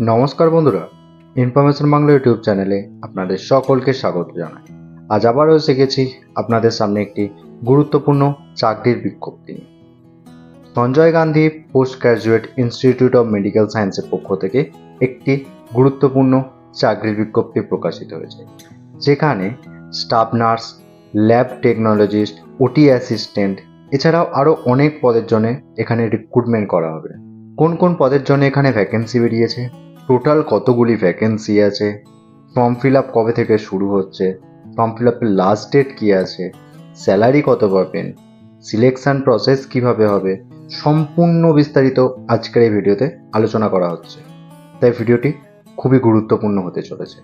নমস্কার বন্ধুরা, information Bangla YouTube চ্যানেলে আপনাদের সকলকে স্বাগত জানাই। আজ আবারও এসে গেছি আপনাদের সামনে একটি গুরুত্বপূর্ণ চাকরির বিজ্ঞপ্তি নিয়ে। Sanjay Gandhi post graduate institute of medical সায়েন্সের পক্ষ থেকে একটি গুরুত্বপূর্ণ চাকরির বিজ্ঞপ্তি প্রকাশিত হয়েছে, যেখানে স্টাফ নার্স, ল্যাব টেকনোলজিস্ট, ওটি অ্যাসিস্ট্যান্ট এছাড়াও আরও অনেক পদের জন্য এখানে রিক্রুটমেন্ট করা হবে। কোন কোন পদের জন্য এখানে ভ্যাকেন্সি বেরিয়েছে, টোটাল কতগুলি ভ্যাকেন্সি আছে, ফর্ম ফিল আপ কবে থেকে শুরু হচ্ছে, ফর্ম ফিল আপের লাস্ট ডেট কী আছে, স্যালারি কত পাবেন, সিলেকশন প্রসেস কিভাবে হবে, সম্পূর্ণ বিস্তারিত আজকের এই ভিডিওতে আলোচনা করা হচ্ছে। তাই ভিডিওটি খুবই গুরুত্বপূর্ণ হতে চলেছে।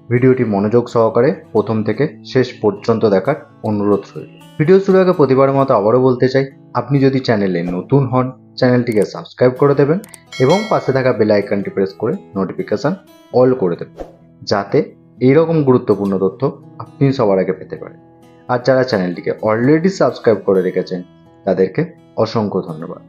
ভিডিওটি মনোযোগ সহকারে প্রথম থেকে শেষ পর্যন্ত দেখার অনুরোধ রইল। ভিডিও শুরু আগে প্রতিবারের মতো আবারও বলতে চাই, আপনি যদি চ্যানেলে নতুন হন চ্যানেলটিকে সাবস্ক্রাইব করে দেবেন এবং পাশে থাকা বেল আইকনটি প্রেস করে নোটিফিকেশান অল করে দেবেন, যাতে এইরকম গুরুত্বপূর্ণ তথ্য আপনি সবার আগে পেতে পারেন। আর যারা চ্যানেলটিকে অলরেডি সাবস্ক্রাইব করে রেখেছেন তাদেরকে অসংখ্য ধন্যবাদ।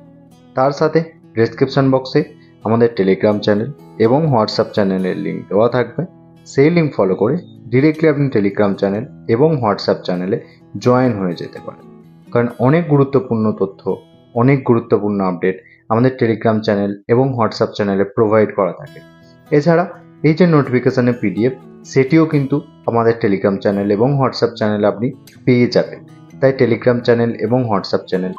তার সাথে ডেসক্রিপশন বক্সে আমাদের টেলিগ্রাম চ্যানেল এবং হোয়াটসঅ্যাপ চ্যানেলের লিঙ্ক দেওয়া থাকবে। সেই লিঙ্ক ফলো করে ডিরেক্টলি আপনি টেলিগ্রাম চ্যানেল এবং হোয়াটসঅ্যাপ চ্যানেলে জয়েন হয়ে যেতে পারেন, কারণ অনেক গুরুত্বপূর্ণ তথ্য, অনেক গুরুত্বপূর্ণ আপডেট আমাদের টেলিগ্রাম চ্যানেল এবং হোয়াটসঅ্যাপ চ্যানেলে প্রোভাইড করা থাকে। এছাড়া এই যে নোটিফিকেশানের পিডিএফ, সেটিও কিন্তু আমাদের টেলিগ্রাম চ্যানেল এবং হোয়াটসঅ্যাপ চ্যানেলে আপনি পেয়ে যাবেন। তাই টেলিগ্রাম চ্যানেল এবং হোয়াটসঅ্যাপ চ্যানেল